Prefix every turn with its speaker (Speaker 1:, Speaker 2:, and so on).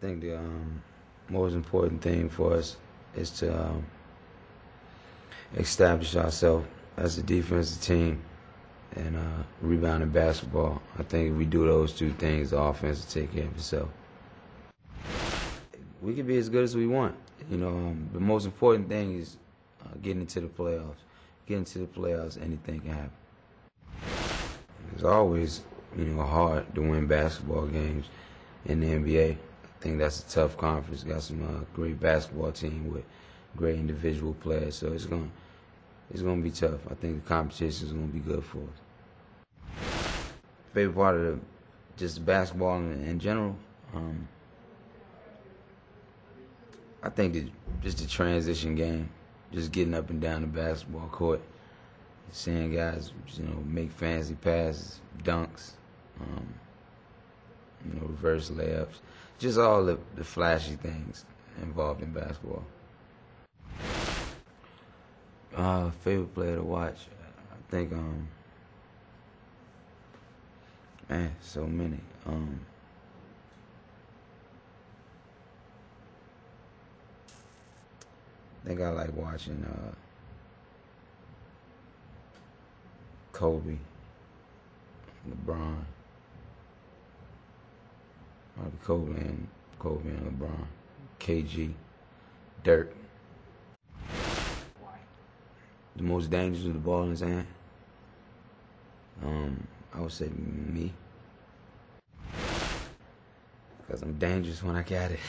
Speaker 1: think the most important thing for us is to establish ourselves as a defensive team and rebounding basketball. I think if we do those two things, the offense will take care of itself. We can be as good as we want. You know, the most important thing is getting into the playoffs. Getting to the playoffs, anything can happen. It's always, hard to win basketball games in the NBA. I think that's a tough conference. Got some great basketball team with great individual players, so it's gonna be tough. I think the competition is gonna be good for us. Favorite part of just basketball in general, I think just the transition game, just getting up and down the basketball court, seeing guys, make fancy passes, dunks, reverse layups, just all the flashy things involved in basketball. Favorite player to watch, I think, so many. I think I like watching Kobe, LeBron. Kobe and LeBron, KG, Dirk. The most dangerous with the ball in his hand? I would say me. Because I'm dangerous when I got it.